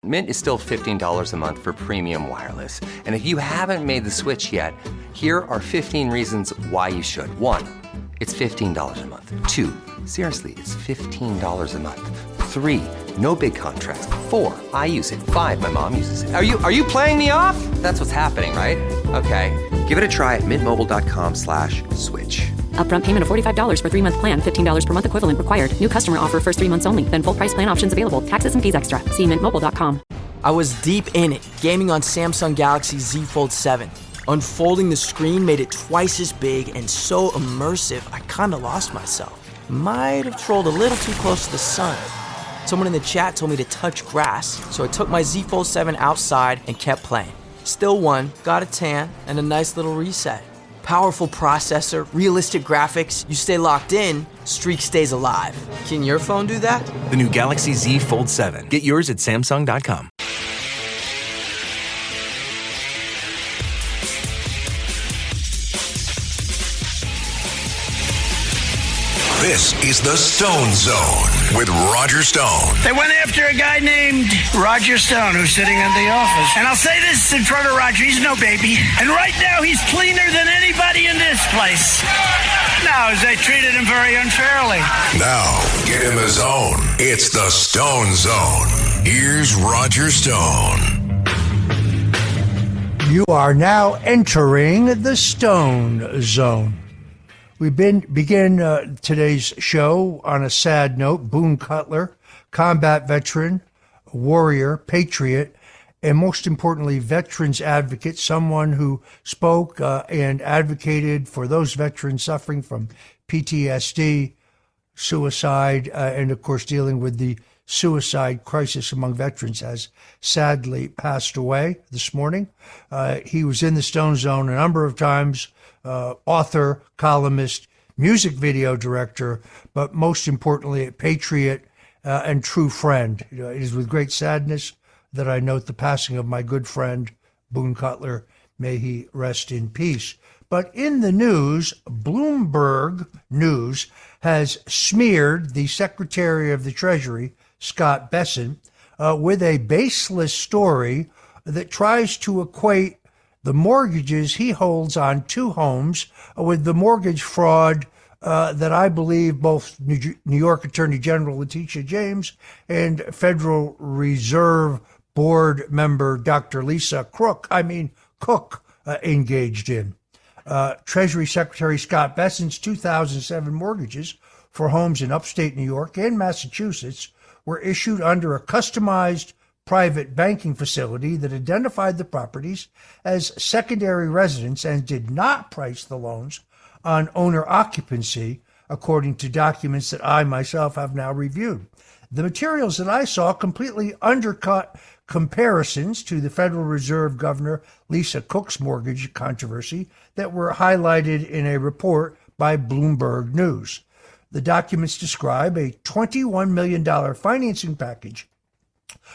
Mint is still $15 a month for premium wireless. And if you haven't made the switch yet, here are 15 reasons why you should. 1, it's $15 a month. 2, seriously, it's $15 a month. 3, no big contracts. 4, I use it. 5, my mom uses it. Are you playing me off? That's what's happening, right? Okay, give it a try at mintmobile.com/switch. Upfront payment of $45 for 3-month plan, $15 per month equivalent required. New customer offer first 3 months only. Then full price plan options available. Taxes and fees extra. See mintmobile.com. I was deep in it, gaming on Samsung Galaxy Z Fold 7. Unfolding the screen made it twice as big and so immersive, I kinda lost myself. Might have trolled a little too close to the sun. Someone in the chat told me to touch grass, so I took my Z Fold 7 outside and kept playing. Still won, got a tan, and a nice little reset. Powerful processor, realistic graphics, you stay locked in, streak stays alive. Can your phone do that? The new Galaxy Z Fold 7. Get yours at Samsung.com. This is the Stone Zone with Roger Stone. They went after a guy named Roger Stone who's sitting in the office. And I'll say this in front of Roger, he's no baby. And right now he's cleaner than anybody in this place. No, they treated him very unfairly. Now, get in the zone. It's the Stone Zone. Here's Roger Stone. You are now entering the Stone Zone. We begin today's show on a sad note. Boone Cutler, combat veteran, warrior, patriot, and most importantly, veterans advocate, someone who spoke and advocated for those veterans suffering from PTSD, suicide, and of course dealing with the suicide crisis among veterans, has sadly passed away this morning. He was in the Stone Zone a number of times. Author, columnist, music video director, but most importantly, a patriot and true friend. It is with great sadness that I note the passing of my good friend, Boone Cutler. May he rest in peace. But in the news, Bloomberg News has smeared the Secretary of the Treasury, Scott Bessent, with a baseless story that tries to equate the mortgages he holds on 2 homes with the mortgage fraud that I believe both New York Attorney General Letitia James and Federal Reserve Board member Dr. Lisa Cook engaged in. Treasury Secretary Scott Bessent's 2007 mortgages for homes in upstate New York and Massachusetts were issued under a customized private banking facility that identified the properties as secondary residence and did not price the loans on owner occupancy, according to documents that I myself have now reviewed. The materials that I saw completely undercut comparisons to the Federal Reserve Governor Lisa Cook's mortgage controversy that were highlighted in a report by Bloomberg News. The documents describe a $21 million financing package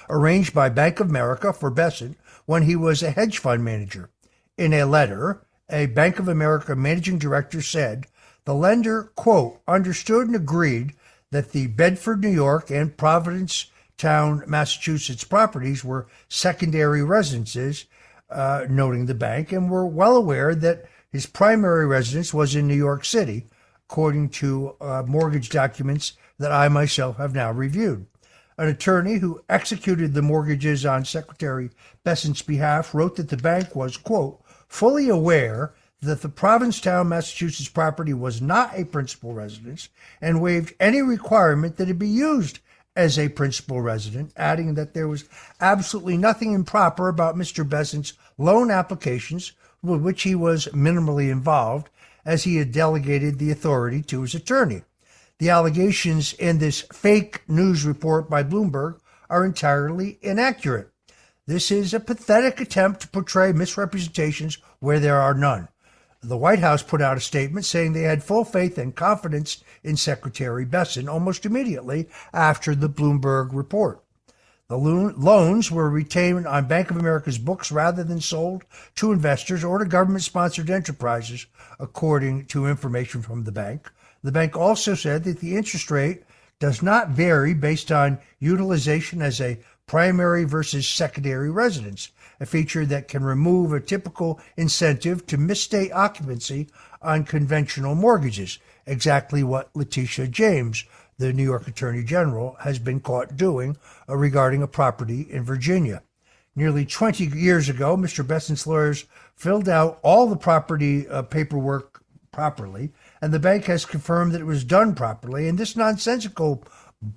arranged by Bank of America for Bessent when he was a hedge fund manager. In a letter, a Bank of America managing director said the lender, quote, understood and agreed that the Bedford, New York and Provincetown, Massachusetts properties were secondary residences, noting the bank, and were well aware that his primary residence was in New York City, according to mortgage documents that I myself have now reviewed. An attorney who executed the mortgages on Secretary Bessent's behalf wrote that the bank was, quote, fully aware that the Provincetown, Massachusetts property was not a principal residence and waived any requirement that it be used as a principal resident, adding that there was absolutely nothing improper about Mr. Bessent's loan applications with which he was minimally involved, as he had delegated the authority to his attorney. The allegations in this fake news report by Bloomberg are entirely inaccurate. This is a pathetic attempt to portray misrepresentations where there are none. The White House put out a statement saying they had full faith and confidence in Secretary Bessent almost immediately after the Bloomberg report. The loans were retained on Bank of America's books rather than sold to investors or to government-sponsored enterprises, according to information from the bank. The bank also said that the interest rate does not vary based on utilization as a primary versus secondary residence, a feature that can remove a typical incentive to misstate occupancy on conventional mortgages, exactly what Letitia James, the New York Attorney General, has been caught doing regarding a property in Virginia. Nearly 20 years ago, Mr. Bessent's lawyers filled out all the property paperwork properly, and the bank has confirmed that it was done properly. And this nonsensical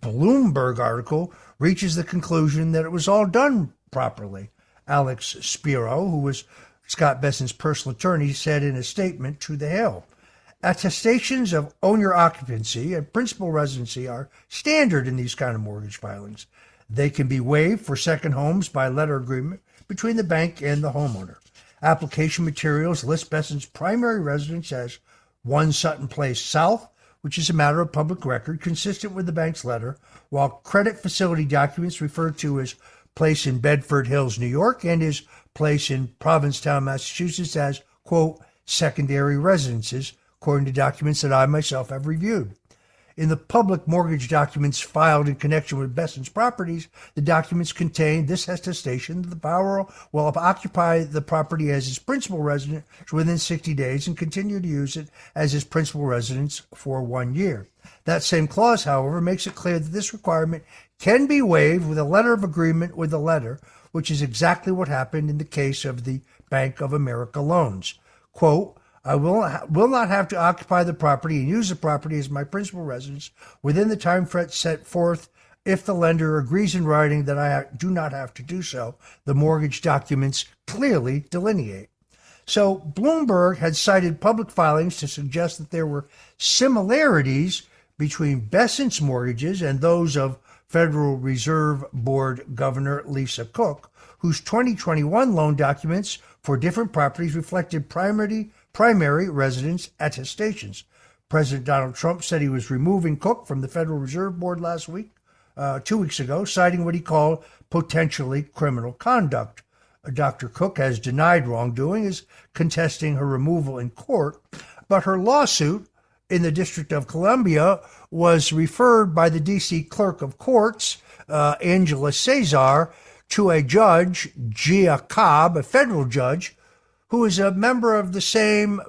Bloomberg article reaches the conclusion that it was all done properly. Alex Spiro, who was Scott Bessent's personal attorney, said in a statement to The Hill, attestations of owner occupancy and principal residency are standard in these kind of mortgage filings. They can be waived for second homes by letter agreement between the bank and the homeowner. Application materials list Bessent's primary residence as 1 Sutton Place South, which is a matter of public record consistent with the bank's letter, while credit facility documents refer to his place in Bedford Hills, New York, and his place in Provincetown, Massachusetts as, quote, secondary residences, according to documents that I myself have reviewed. In the public mortgage documents filed in connection with Bessent's properties, the documents contain this attestation that the borrower will occupy the property as his principal residence within 60 days and continue to use it as his principal residence for 1 year. That same clause, however, makes it clear that this requirement can be waived with a letter of agreement with the lender, which is exactly what happened in the case of the Bank of America loans. Quote, I will not have to occupy the property and use the property as my principal residence within the time frame set forth if the lender agrees in writing that I do not have to do so. The mortgage documents clearly delineate. So Bloomberg had cited public filings to suggest that there were similarities between Bessent's mortgages and those of Federal Reserve Board Governor Lisa Cook, whose 2021 loan documents for different properties reflected primary residence attestations. President Donald Trump said he was removing Cook from the Federal Reserve Board last week, 2 weeks ago, citing what he called potentially criminal conduct. Dr. Cook has denied wrongdoing, is contesting her removal in court, but her lawsuit in the District of Columbia was referred by the D.C. Clerk of Courts, Angela Cesar, to a judge, Gia Cobb, a federal judge, who is a member of the same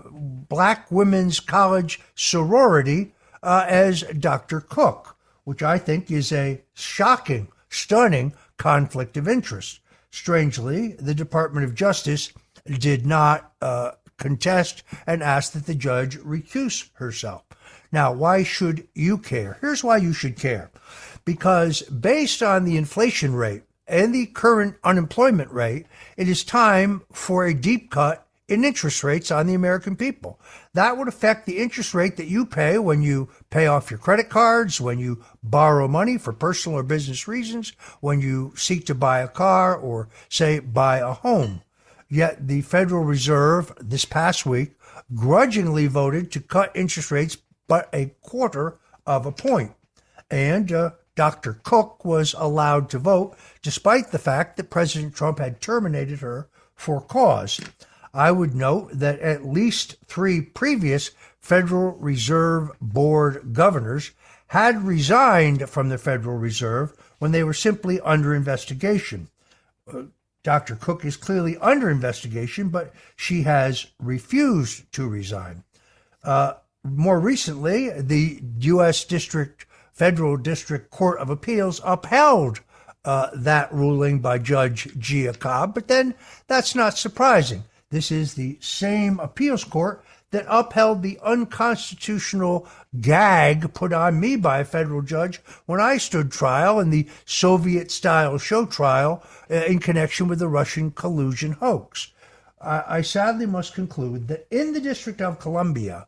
Black Women's College sorority as Dr. Cook, which I think is a shocking, stunning conflict of interest. Strangely, the Department of Justice did not contest and asked that the judge recuse herself. Now, why should you care? Here's why you should care. Because based on the inflation rate and the current unemployment rate, it is time for a deep cut in interest rates on the American people. That would affect the interest rate that you pay when you pay off your credit cards, when you borrow money for personal or business reasons, when you seek to buy a car or, say, buy a home. Yet the Federal Reserve this past week grudgingly voted to cut interest rates but 1/4 of a point. And Dr. Cook was allowed to vote despite the fact that President Trump had terminated her for cause. I would note that at least 3 previous Federal Reserve Board governors had resigned from the Federal Reserve when they were simply under investigation. Dr. Cook is clearly under investigation, but she has refused to resign. More recently, the U.S. Federal District Court of Appeals upheld that ruling by Judge Gia Cobb, but then that's not surprising. This is the same appeals court that upheld the unconstitutional gag put on me by a federal judge when I stood trial in the Soviet-style show trial in connection with the Russian collusion hoax. I sadly must conclude that in the District of Columbia,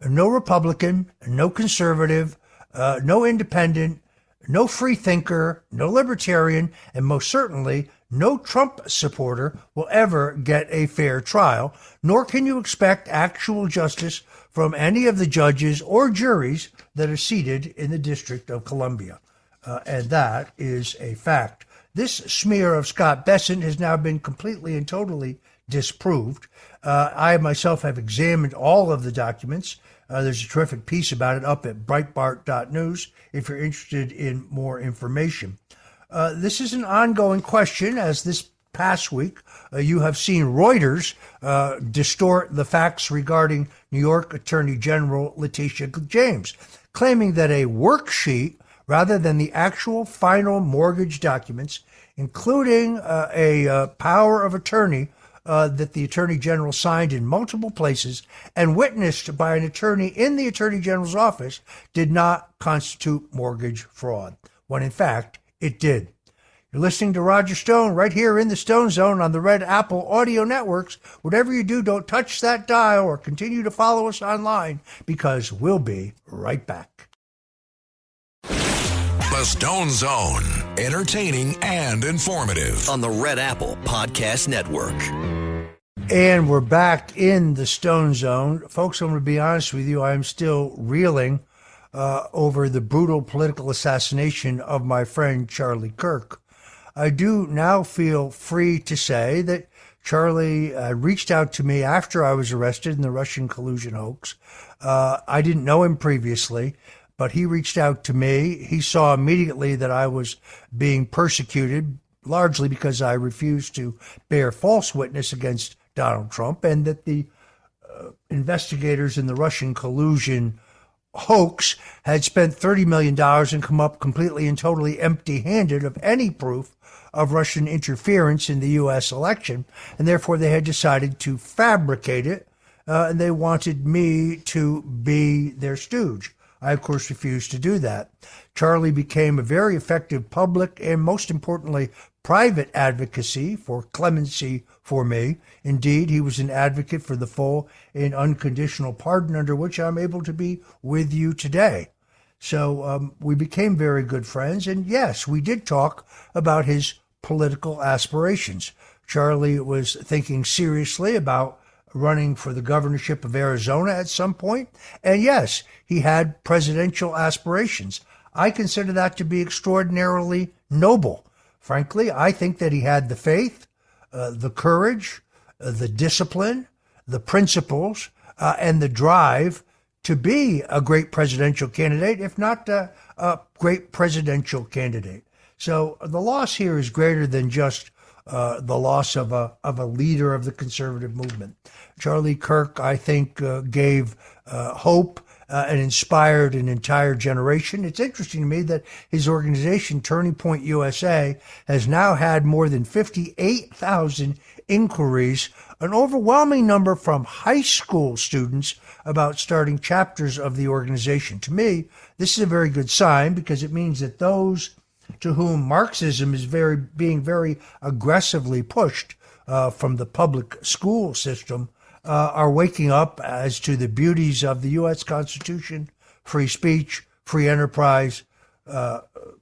no Republican, no conservative, no independent, no free thinker, no libertarian, and most certainly no Trump supporter will ever get a fair trial, nor can you expect actual justice from any of the judges or juries that are seated in the District of Columbia. And that is a fact. This smear of Scott Bessent has now been completely and totally disproved. I myself have examined all of the documents. There's a terrific piece about it up at Breitbart.news if you're interested in more information. This is an ongoing question, as this past week you have seen Reuters distort the facts regarding New York Attorney General Letitia James, claiming that a worksheet rather than the actual final mortgage documents, including a power of attorney that the Attorney General signed in multiple places and witnessed by an attorney in the Attorney General's office, did not constitute mortgage fraud, when in fact it did. You're listening to Roger Stone right here in the Stone Zone on the Red Apple Audio Networks. Whatever you do, don't touch that dial or continue to follow us online, because we'll be right back. The Stone Zone, entertaining and informative on the Red Apple Podcast Network. And we're back in the Stone Zone. Folks, I'm going to be honest with you, I'm still reeling over the brutal political assassination of my friend Charlie Kirk. I do now feel free to say that Charlie reached out to me after I was arrested in the Russian collusion hoax. I didn't know him previously, but he reached out to me. He saw immediately that I was being persecuted, largely because I refused to bear false witness against Donald Trump, and that the investigators in the Russian collusion hoax had spent $30 million and come up completely and totally empty-handed of any proof of Russian interference in the U.S. election, and therefore they had decided to fabricate it, and they wanted me to be their stooge. I, of course, refused to do that. Charlie became a very effective public and, most importantly, private advocacy for clemency for me. Indeed, he was an advocate for the full and unconditional pardon under which I'm able to be with you today. So we became very good friends, and yes, we did talk about his political aspirations. Charlie was thinking seriously about running for the governorship of Arizona at some point, and yes, he had presidential aspirations. I consider that to be extraordinarily noble. Frankly, I think that he had the faith, the courage, the discipline, the principles, and the drive to be a great presidential candidate, if not a great presidential candidate. So the loss here is greater than just the loss of a leader of the conservative movement. Charlie Kirk, I think, gave hope and inspired an entire generation. It's interesting to me that his organization, Turning Point USA, has now had more than 58,000 inquiries, an overwhelming number from high school students, about starting chapters of the organization. To me, this is a very good sign, because it means that those to whom Marxism is being very aggressively pushed from the public school system are waking up as to the beauties of the U.S. Constitution, free speech, free enterprise,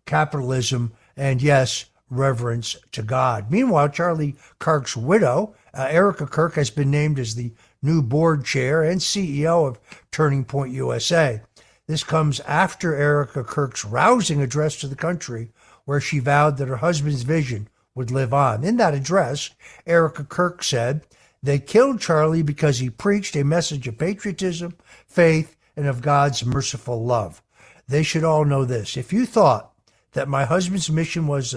capitalism, and yes, reverence to God. Meanwhile, Charlie Kirk's widow, Erica Kirk, has been named as the new board chair and CEO of Turning Point USA. This comes after Erica Kirk's rousing address to the country, where she vowed that her husband's vision would live on. In that address, Erica Kirk said, "They killed Charlie because he preached a message of patriotism, faith, and of God's merciful love. They should all know this. If you thought that my husband's mission was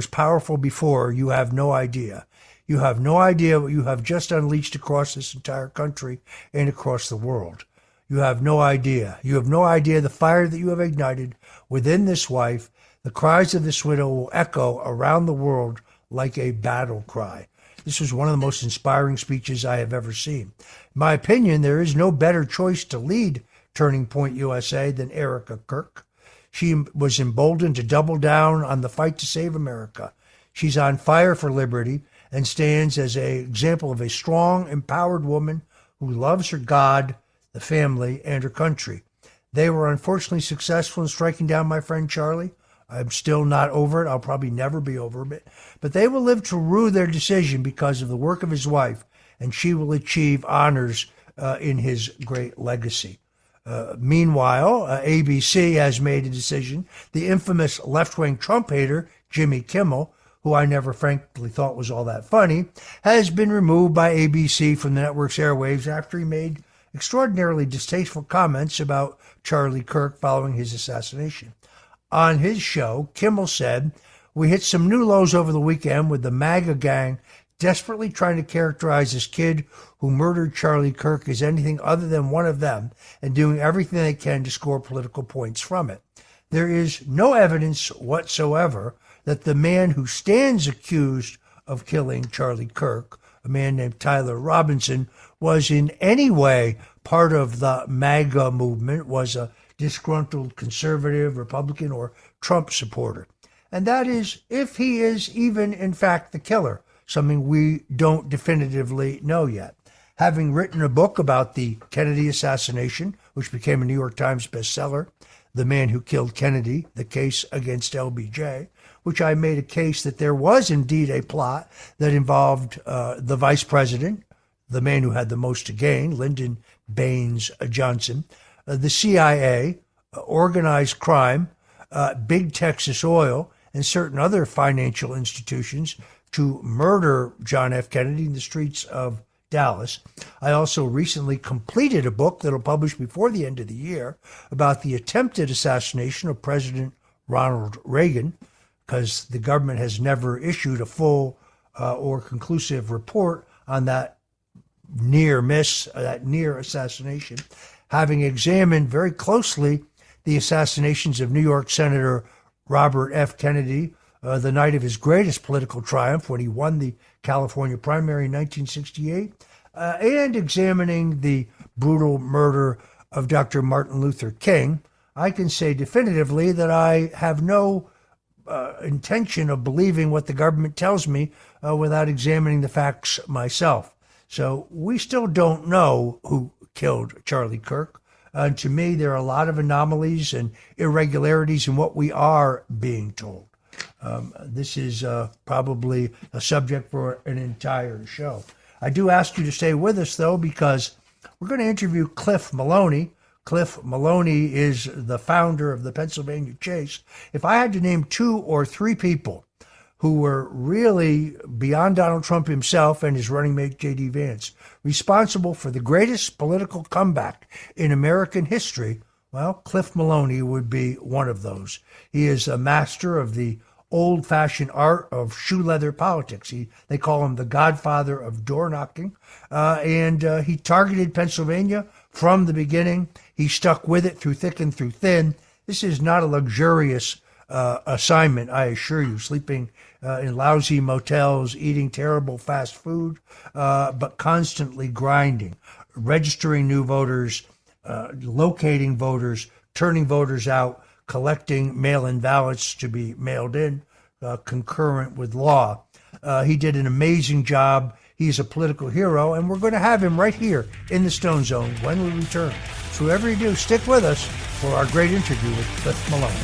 powerful before, you have no idea. You have no idea what you have just unleashed across this entire country and across the world. You have no idea. You have no idea the fire that you have ignited within this wife. The cries of this widow will echo around the world like a battle cry." This was one of the most inspiring speeches I have ever seen. In my opinion, there is no better choice to lead Turning Point USA than Erica Kirk. She was emboldened to double down on the fight to save America. She's on fire for liberty and stands as an example of a strong, empowered woman who loves her God, the family, and her country. They were unfortunately successful in striking down my friend Charlie. I'm still not over it. I'll probably never be over it. But they will live to rue their decision because of the work of his wife, and she will achieve honors in his great legacy. Meanwhile, ABC has made a decision. The infamous left-wing Trump hater, Jimmy Kimmel, who I never frankly thought was all that funny, has been removed by ABC from the network's airwaves after he made extraordinarily distasteful comments about Charlie Kirk following his assassination. On his show, Kimmel said, We hit some new lows over the weekend with the MAGA gang desperately trying to characterize this kid who murdered Charlie Kirk as anything other than one of them and doing everything they can to score political points from it. There is no evidence whatsoever that the man who stands accused of killing Charlie Kirk, a man named Tyler Robinson, was in any way part of the MAGA movement, was a disgruntled conservative, Republican, or Trump supporter. And that is, if he is even in fact the killer, something we don't definitively know yet. Having written a book about the Kennedy assassination, which became a New York Times bestseller, The Man Who Killed Kennedy, The Case Against LBJ, which I made a case that there was indeed a plot that involved the vice president, the man who had the most to gain, Lyndon Baines Johnson, the CIA, organized crime, Big Texas Oil, and certain other financial institutions to murder John F. Kennedy in the streets of Dallas. I also recently completed a book that'll publish before the end of the year about the attempted assassination of President Ronald Reagan, because the government has never issued a full or conclusive report on that near miss, that near assassination, having examined very closely the assassinations of New York Senator Robert F. Kennedy the night of his greatest political triumph when he won the California primary in 1968, and examining the brutal murder of Dr. Martin Luther King. I can say definitively that I have no intention of believing what the government tells me without examining the facts myself. So we still don't know who killed Charlie Kirk. To me, there are a lot of anomalies and irregularities in what we are being told. This is probably a subject for an entire show. I do ask you to stay with us, though, because we're going to interview Cliff Maloney. Cliff Maloney is the founder of the Pennsylvania Chase. If I had to name 2 or 3 people who were really, beyond Donald Trump himself and his running mate J.D. Vance, responsible for the greatest political comeback in American history, well, Cliff Maloney would be one of those. He is a master of the old-fashioned art of shoe leather politics. They call him the godfather of door knocking, and he targeted Pennsylvania from the beginning. He stuck with it through thick and through thin. This is not a luxurious assignment, I assure you, sleeping in lousy motels, eating terrible fast food, but constantly grinding, registering new voters, locating voters, turning voters out, collecting mail-in ballots to be mailed in, concurrent with law. He did an amazing job. He's a political hero, and we're going to have him right here in the Stone Zone when we return. So whatever you do, stick with us for our great interview with Cliff Maloney.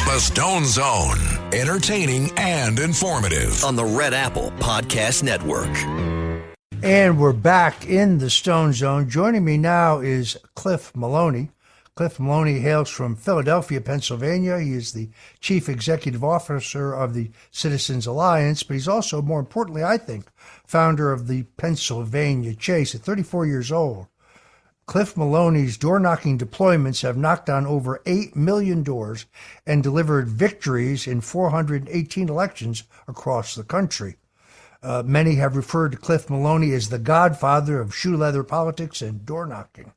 The Stone Zone, entertaining and informative. On the Red Apple Podcast Network. And we're back in the Stone Zone. Joining me now is Cliff Maloney. Cliff Maloney hails from Philadelphia, Pennsylvania. He is the chief executive officer of the Citizens Alliance, but he's also, more importantly, I think, founder of the Pennsylvania Chase. At 34 years old, Cliff Maloney's door-knocking deployments have knocked on over 8 million doors and delivered victories in 418 elections across the country. Many have referred to Cliff Maloney as the godfather of shoe leather politics and door-knocking.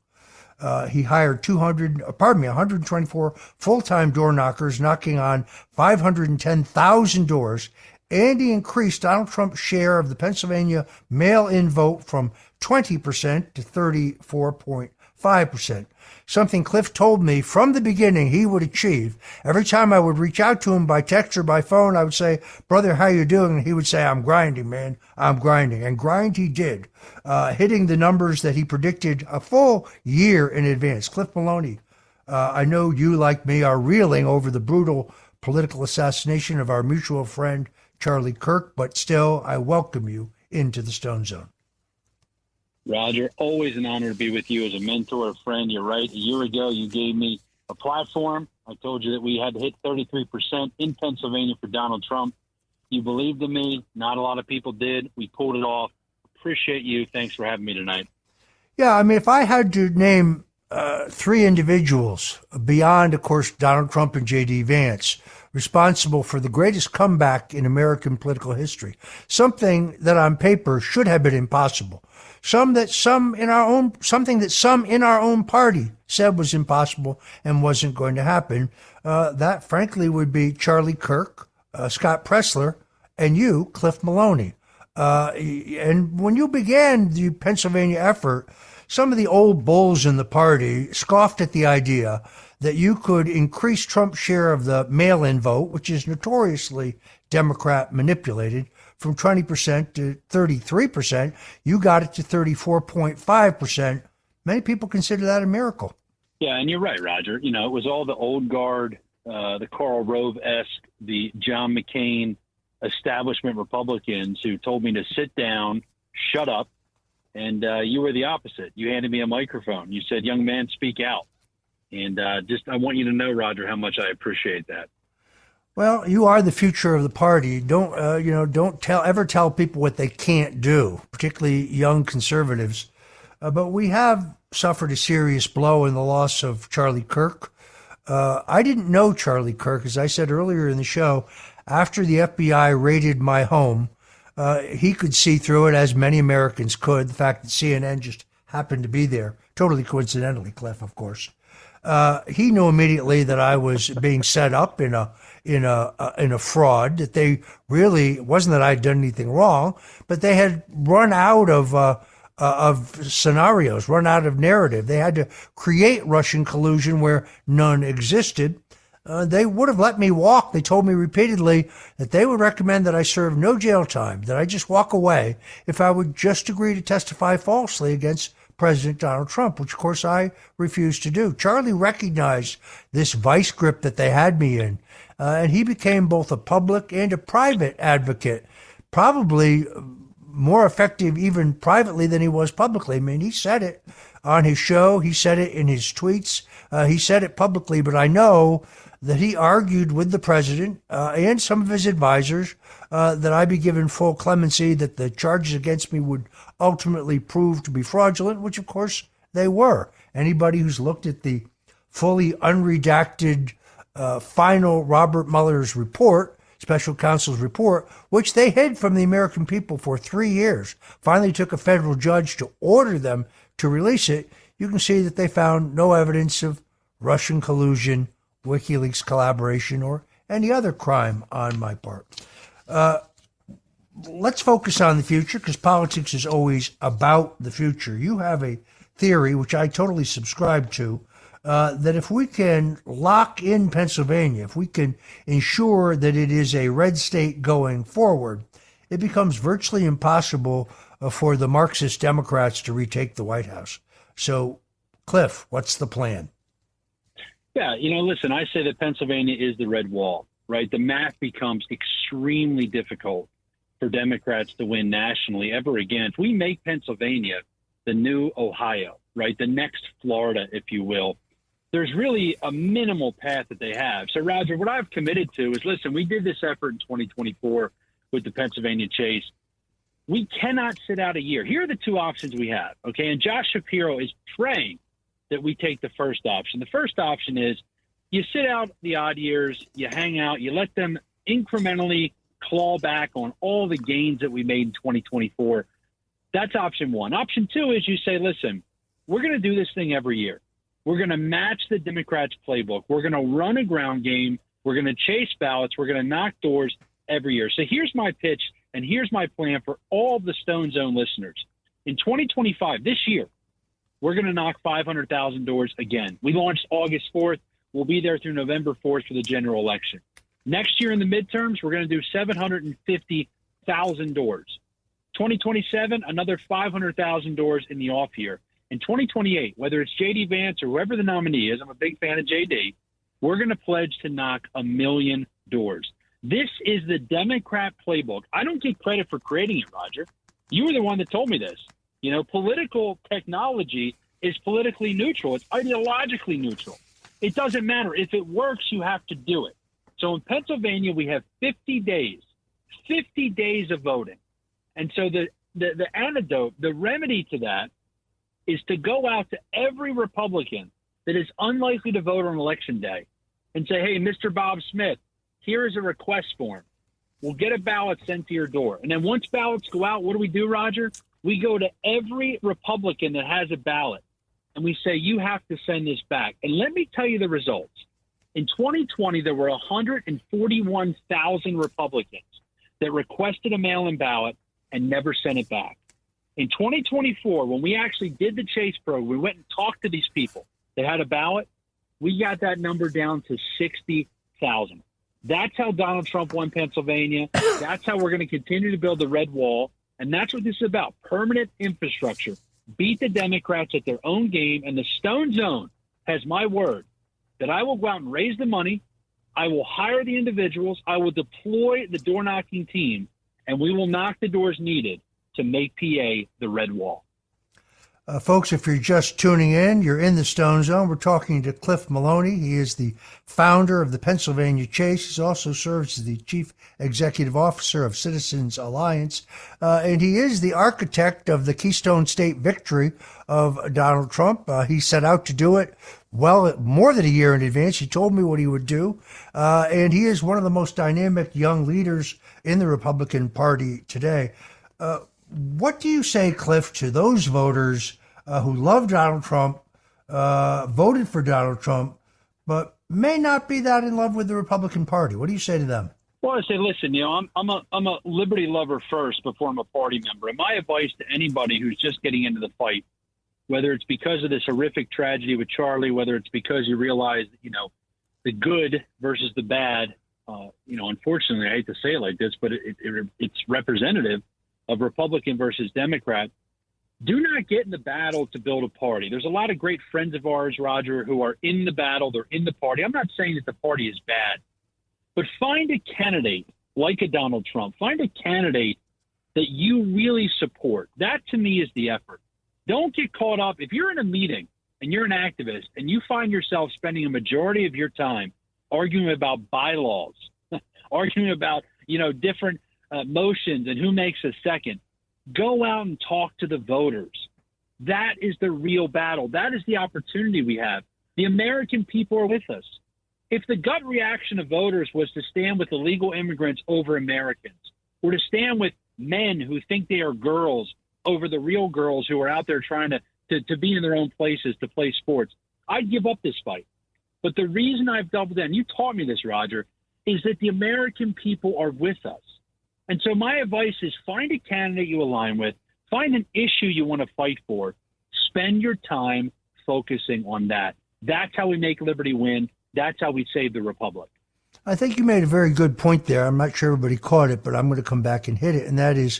He hired 124 full-time door knockers, knocking on 510,000 doors, and he increased Donald Trump's share of the Pennsylvania mail-in vote from 20% to 34.5%. Something Cliff told me from the beginning he would achieve. Every time I would reach out to him by text or by phone, I would say, "Brother, how you doing?" And he would say, "I'm grinding, man. I'm grinding." And grind he did, hitting the numbers that he predicted a full year in advance. Cliff Maloney, I know you, like me, are reeling over the brutal political assassination of our mutual friend, Charlie Kirk, but still, I welcome you into the Stone Zone. Roger, always an honor to be with you as a mentor, a friend. You're right. A year ago, you gave me a platform. I told you that we had to hit 33% in Pennsylvania for Donald Trump. You believed in me. Not a lot of people did. We pulled it off. Appreciate you. Thanks for having me tonight. Yeah, I mean, if I had to name three individuals beyond, of course, Donald Trump and J.D. Vance, responsible for the greatest comeback in American political history, something that on paper should have been impossible, something that some in our own party said was impossible and wasn't going to happen, that frankly would be Charlie Kirk, Scott Presler, and you, Cliff Maloney. And when you began the Pennsylvania effort, some of the old bulls in the party scoffed at the idea that you could increase Trump's share of the mail-in vote, which is notoriously Democrat manipulated, from 20% to 33%. You got it to 34.5%. Many people consider that a miracle. Yeah, and you're right, Roger. You know, it was all the old guard, the Karl Rove-esque, the John McCain establishment Republicans who told me to sit down, shut up, and you were the opposite. You handed me a microphone. You said, "Young man, speak out." And I want you to know, Roger, how much I appreciate that. Well, you are the future of the party. Don't ever tell people what they can't do, particularly young conservatives. But we have suffered a serious blow in the loss of Charlie Kirk. I didn't know Charlie Kirk, as I said earlier in the show. After the FBI raided my home, he could see through it, as many Americans could. The fact that CNN just happened to be there, totally coincidentally, Cliff, of course. He knew immediately that I was being set up in a fraud. That they really, it wasn't that I had done anything wrong, but they had run out of scenarios, run out of narrative. They had to create Russian collusion where none existed. They would have let me walk. They told me repeatedly that they would recommend that I serve no jail time, that I just walk away if I would just agree to testify falsely against President Donald Trump, which of course I refused to do. Charlie recognized this vice grip that they had me in, and he became both a public and a private advocate, probably more effective even privately than he was publicly. I mean, he said it on his show. He said it in his tweets. He said it publicly, but I know that he argued with the president and some of his advisors that I be given full clemency, that the charges against me would ultimately prove to be fraudulent, which of course they were. Anybody who's looked at the fully unredacted final Robert Mueller's report, special counsel's report, which they hid from the American people for 3 years, finally took a federal judge to order them to release it, you can see that they found no evidence of Russian collusion, WikiLeaks collaboration, or any other crime on my part. Let's focus on the future, because politics is always about the future. You have a theory, which I totally subscribe to, that if we can lock in Pennsylvania, if we can ensure that it is a red state going forward, it becomes virtually impossible for the Marxist Democrats to retake the White House. So, Cliff, what's the plan? Yeah, listen, I say that Pennsylvania is the red wall, right? The math becomes extremely difficult for Democrats to win nationally ever again. If we make Pennsylvania the new Ohio, right, the next Florida, if you will, there's really a minimal path that they have. So, Roger, what I've committed to is, listen, we did this effort in 2024 with the Pennsylvania Chase. We cannot sit out a year. Here are the two options we have, okay? And Josh Shapiro is praying that we take the first option. The first option is you sit out the odd years, you hang out, you let them incrementally claw back on all the gains that we made in 2024. That's option one. Option two is you say, listen, we're going to do this thing every year. We're going to match the Democrats' playbook. We're going to run a ground game. We're going to chase ballots. We're going to knock doors every year. So here's my pitch, and here's my plan for all the Stone Zone listeners. In 2025, this year, we're going to knock 500,000 doors again. We launched August 4th. We'll be there through November 4th for the general election. Next year in the midterms, we're going to do 750,000 doors. 2027, another 500,000 doors in the off year. In 2028, whether it's J.D. Vance or whoever the nominee is, I'm a big fan of J.D., we're going to pledge to knock 1 million doors. This is the Democrat playbook. I don't get credit for creating it, Roger. You were the one that told me this. Political technology is politically neutral. It's ideologically neutral. It doesn't matter. If it works, you have to do it. So in Pennsylvania, we have 50 days 50 days of voting. And so the antidote, the remedy to that is to go out to every Republican that is unlikely to vote on Election Day and say, hey, Mr. Bob Smith, here is a request form. We'll get a ballot sent to your door. And then once ballots go out, what do, Roger? We go to every Republican that has a ballot, and we say, you have to send this back. And let me tell you the results. In 2020, there were 141,000 Republicans that requested a mail-in ballot and never sent it back. In 2024, when we actually did the Chase program, we went and talked to these people that had a ballot, we got that number down to 60,000. That's how Donald Trump won Pennsylvania. That's how we're going to continue to build the red wall. And that's what this is about, permanent infrastructure. Beat the Democrats at their own game. And the Stone Zone has my word that I will go out and raise the money. I will hire the individuals. I will deploy the door-knocking team. And we will knock the doors needed to make PA the red wall. Folks, if you're just tuning in, you're in the Stone Zone. We're talking to Cliff Maloney. He is the founder of the Pennsylvania Chase. He also serves as the chief executive officer of Citizens Alliance. And he is the architect of the Keystone State victory of Donald Trump. He set out to do it well more than a year in advance. He told me what he would do. And he is one of the most dynamic young leaders in the Republican Party today. What do you say, Cliff, to those voters who love Donald Trump, voted for Donald Trump, but may not be that in love with the Republican Party? What do you say to them? Well, I say, listen, I'm a liberty lover first before I'm a party member. And my advice to anybody who's just getting into the fight, whether it's because of this horrific tragedy with Charlie, whether it's because you realize, the good versus the bad, unfortunately, I hate to say it like this, but it's representative of Republican versus Democrat. Do not get in the battle to build a party. There's a lot of great friends of ours, Roger, who are in the battle. They're in the party. I'm not saying that the party is bad, but find a candidate like a Donald Trump. Find a candidate that you really support. That, to me, is the effort. Don't get caught up. If you're in a meeting and you're an activist and you find yourself spending a majority of your time arguing about bylaws, arguing about, different motions and who makes a second, go out and talk to the voters. That is the real battle. That is the opportunity we have. The American people are with us. If the gut reaction of voters was to stand with illegal immigrants over Americans, or to stand with men who think they are girls over the real girls who are out there trying to be in their own places to play sports, I'd give up this fight. But the reason I've doubled down, you taught me this, Roger, is that the American people are with us. And so my advice is find a candidate you align with, find an issue you want to fight for, spend your time focusing on that. That's how we make liberty win. That's how we save the republic. I think you made a very good point there. I'm not sure everybody caught it, but I'm going to come back and hit it. And that is,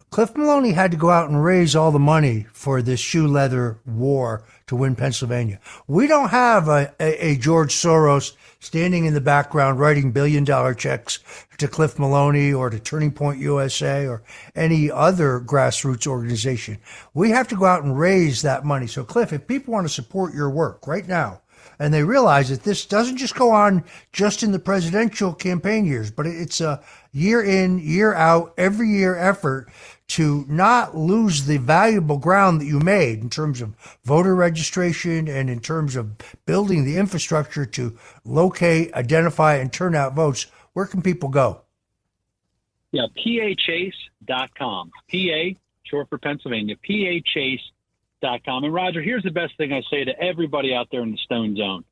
Cliff Maloney had to go out and raise all the money for this shoe leather war to win Pennsylvania. We don't have a George Soros standing in the background writing billion-dollar checks to Cliff Maloney or to Turning Point USA or any other grassroots organization. We have to go out and raise that money. So, Cliff, if people want to support your work right now, and they realize that this doesn't just go on just in the presidential campaign years, but it's a year in, year out, every year effort to not lose the valuable ground that you made in terms of voter registration and in terms of building the infrastructure to locate, identify, and turn out votes. Where can people go? Yeah, PAChase.com. PA, short for Pennsylvania, PAChase.com. And Roger, here's the best thing I say to everybody out there in the Stone Zone.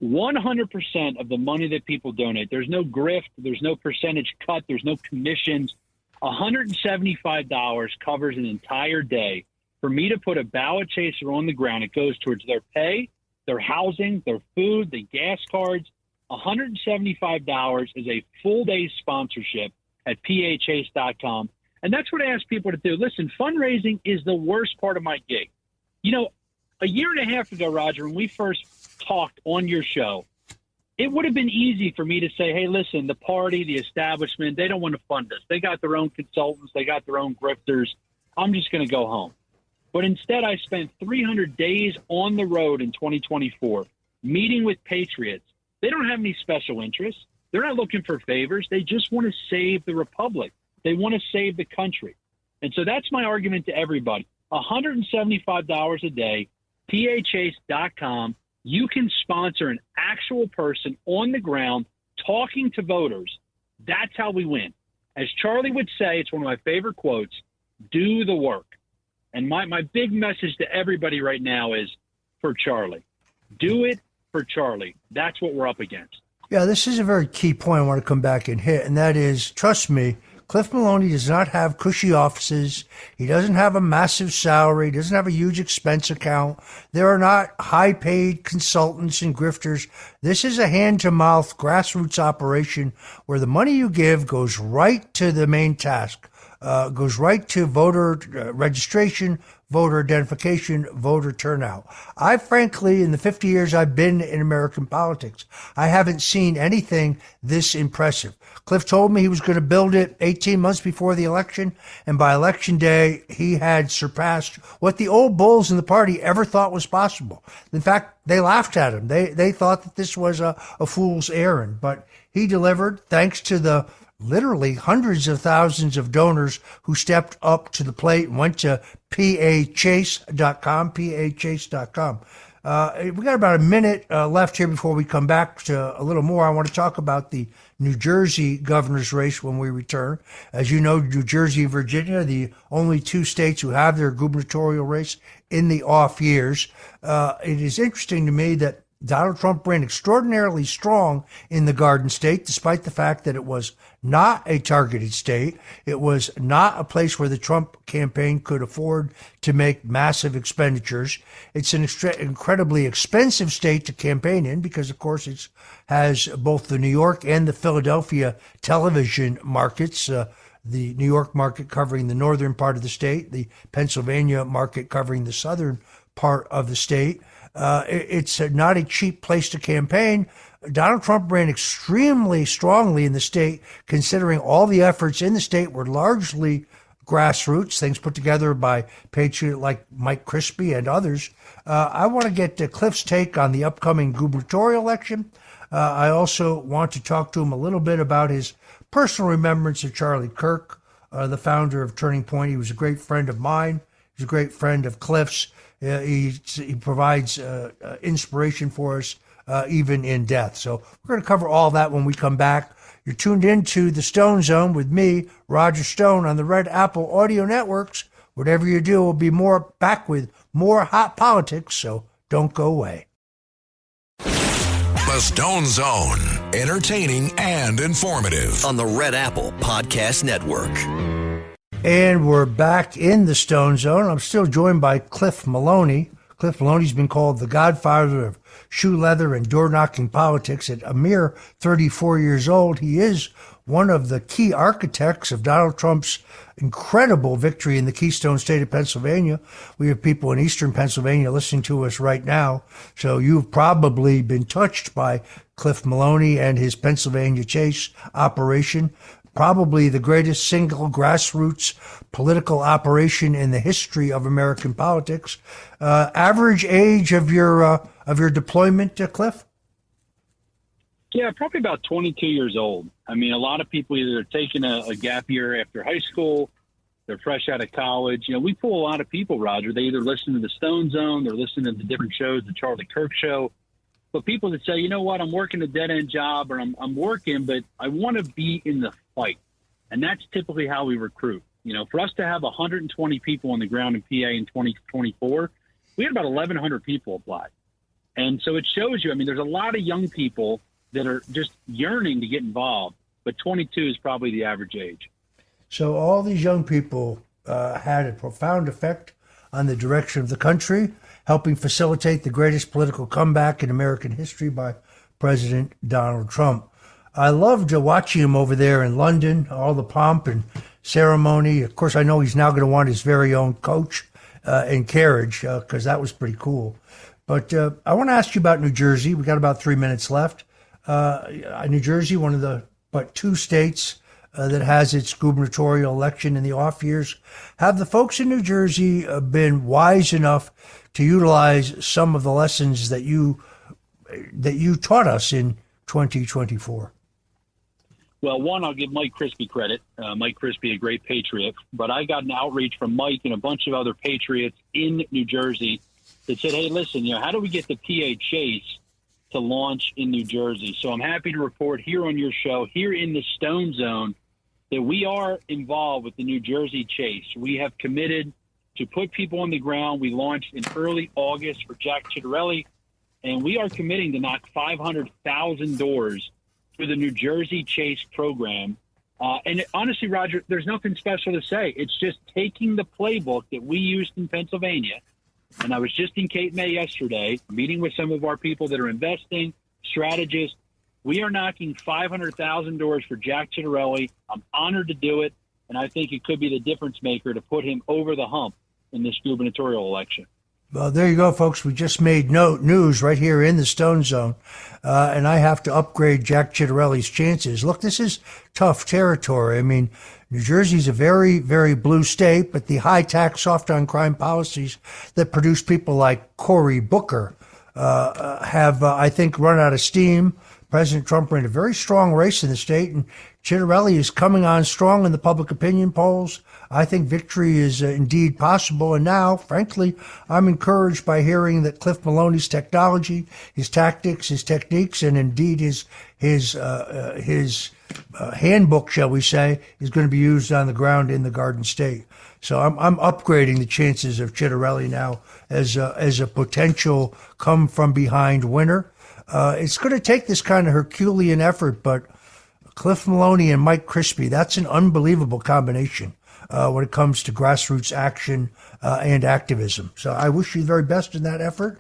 100% of the money that people donate, there's no grift, there's no percentage cut, there's no commissions. $175 covers an entire day for me to put a ballot chaser on the ground. It goes towards their pay, their housing, their food, the gas cards. $175 is a full day sponsorship at PAChase.com. And that's what I ask people to do. Listen, fundraising is the worst part of my gig. A year and a half ago, Roger, when we first talked on your show, it would have been easy for me to say, hey, listen, the party, the establishment, they don't want to fund us. They got their own consultants. They got their own grifters. I'm just going to go home. But instead, I spent 300 days on the road in 2024 meeting with patriots. They don't have any special interests. They're not looking for favors. They just want to save the republic. They want to save the country. And so that's my argument to everybody. $175 a day, PAChase.com. You can sponsor an actual person on the ground talking to voters. That's how we win. As Charlie would say, it's one of my favorite quotes, do the work. And my big message to everybody right now is for Charlie. Do it for Charlie. That's what we're up against. Yeah, this is a very key point I want to come back and hit, and that is, trust me, Cliff Maloney does not have cushy offices. He doesn't have a massive salary. He doesn't have a huge expense account. There are not high-paid consultants and grifters. This is a hand-to-mouth grassroots operation where the money you give goes right to the main task, goes right to voter registration, voter identification, voter turnout. I frankly, in the 50 years I've been in American politics, I haven't seen anything this impressive. Cliff told me he was going to build it 18 months before the election, and by election day, he had surpassed what the old bulls in the party ever thought was possible. In fact, they laughed at him. They thought that this was a fool's errand, but he delivered thanks to the literally hundreds of thousands of donors who stepped up to the plate and went to PAChase.com, PAChase.com. We got about a minute left here before we come back to a little more. I want to talk about the New Jersey governor's race when we return. As you know, New Jersey and Virginia, the only two states who have their gubernatorial race in the off years. It is interesting to me that Donald Trump ran extraordinarily strong in the Garden State, despite the fact that it was not a targeted state. It was not a place where the Trump campaign could afford to make massive expenditures. It's an incredibly expensive state to campaign in because, of course, it has both the New York and the Philadelphia television markets. The New York market covering the northern part of the state, the Pennsylvania market covering the southern part of the state. It's not a cheap place to campaign. Donald Trump ran extremely strongly in the state, considering all the efforts in the state were largely grassroots, things put together by patriot like Mike Crispy and others. I want to get Cliff's take on the upcoming gubernatorial election. I also want to talk to him a little bit about his personal remembrance of Charlie Kirk, the founder of Turning Point. He was a great friend of mine. He's a great friend of Cliff's. He provides inspiration for us, even in death. So we're going to cover all that when we come back. You're tuned into the Stone Zone with me, Roger Stone, on the Red Apple Audio Networks. Whatever you do, we'll be back with more hot politics, so don't go away. The Stone Zone, entertaining and informative. On the Red Apple Podcast Network. And we're back in the Stone Zone. I'm still joined by Cliff Maloney. Cliff Maloney's been called the godfather of shoe leather and door-knocking politics. At a mere 34 years old, he is one of the key architects of Donald Trump's incredible victory in the Keystone State of Pennsylvania. We have people in eastern Pennsylvania listening to us right now, so you've probably been touched by Cliff Maloney and his Pennsylvania Chase operation. Probably the greatest single grassroots political operation in the history of American politics. Average age of your deployment, Cliff? Yeah, probably about 22 years old. I mean, a lot of people either taking a gap year after high school, they're fresh out of college. You know, we pull a lot of people, Roger. They either listen to the Stone Zone, they're listening to the different shows, the Charlie Kirk Show. But people that say, you know what, I'm working a dead-end job, or I'm working, but I want to be in the fight. And that's typically how we recruit. You know, for us to have 120 people on the ground in PA in 2024, we had about 1,100 people apply. And so it shows you, I mean, there's a lot of young people that are just yearning to get involved, but 22 is probably the average age. So all these young people had a profound effect on the direction of the country, helping facilitate the greatest political comeback in American history by President Donald Trump. I loved watching him over there in London, all the pomp and ceremony. Of course, I know he's now going to want his very own coach and carriage, because that was pretty cool. But I want to ask you about New Jersey. We got about 3 minutes left. New Jersey, one of the two states that has its gubernatorial election in the off years. Have the folks in New Jersey been wise enough to utilize some of the lessons that you taught us in 2024? Well, one, I'll give Mike Crispy credit. Mike Crispy, a great Patriot. But I got an outreach from Mike and a bunch of other Patriots in New Jersey that said, hey, listen, how do we get the PA Chase to launch in New Jersey? So I'm happy to report here on your show, here in the Stone Zone, that we are involved with the New Jersey Chase. We have committed to put people on the ground. We launched in early August for Jack Ciattarelli, and we are committing to knock 500,000 doors through the New Jersey Chase program. And honestly, Roger, there's nothing special to say. It's just taking the playbook that we used in Pennsylvania. And I was just in Cape May yesterday, meeting with some of our people that are investing, strategists. We are knocking 500,000 doors for Jack Ciattarelli. I'm honored to do it, and I think it could be the difference maker to put him over the hump in this gubernatorial election. Well, there you go, folks. We just made news right here in the Stone Zone, and I have to upgrade Jack Ciattarelli's chances. Look, this is tough territory. I mean, New Jersey's a very, very blue state, but the high tax, soft on crime policies that produce people like Cory Booker have, I think, run out of steam. President Trump ran a very strong race in the state, and Ciattarelli is coming on strong in the public opinion polls. I think victory is indeed possible. And now, frankly, I'm encouraged by hearing that Cliff Maloney's technology, his tactics, his techniques, and indeed his handbook, shall we say, is going to be used on the ground in the Garden State. So I'm upgrading the chances of Ciattarelli now as a potential come from behind winner. It's going to take this kind of Herculean effort, but Cliff Maloney and Mike Crispy, that's an unbelievable combination when it comes to grassroots action and activism. So I wish you the very best in that effort.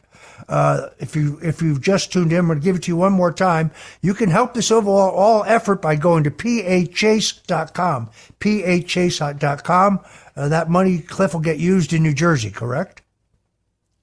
If you've just tuned in, I'm going to give it to you one more time. You can help this overall effort by going to pachase.com, pachase.com. That money, Cliff, will get used in New Jersey, correct?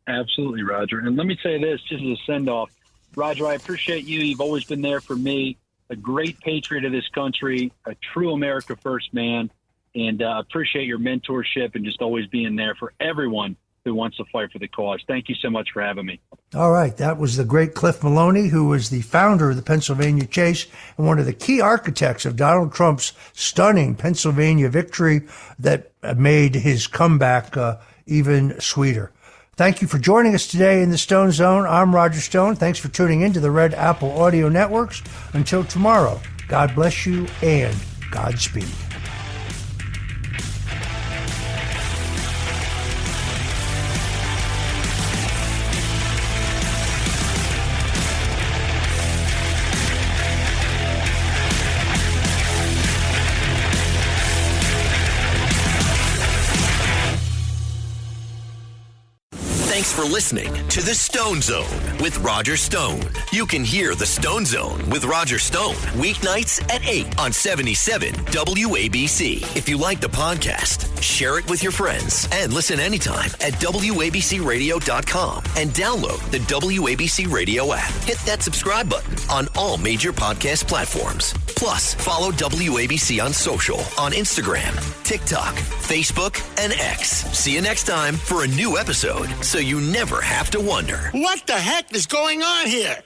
Absolutely, Roger. And let me say this, just as a send-off. Roger, I appreciate you. You've always been there for me, a great patriot of this country, a true America First man, and appreciate your mentorship and just always being there for everyone who wants to fight for the cause. Thank you so much for having me. All right. That was the great Cliff Maloney, who was the founder of the Pennsylvania Chase and one of the key architects of Donald Trump's stunning Pennsylvania victory that made his comeback even sweeter. Thank you for joining us today in the Stone Zone. I'm Roger Stone. Thanks for tuning in to the Red Apple Audio Networks. Until tomorrow, God bless you and Godspeed. Thanks for listening to The Stone Zone with Roger Stone. You can hear The Stone Zone with Roger Stone weeknights at 8 on 77 WABC. If you like the podcast, share it with your friends and listen anytime at WABCRadio.com and download the WABC Radio app. Hit that subscribe button on all major podcast platforms. Plus, follow WABC on social on Instagram, TikTok, Facebook, and X. See you next time for a new episode so you never have to wonder. What the heck is going on here?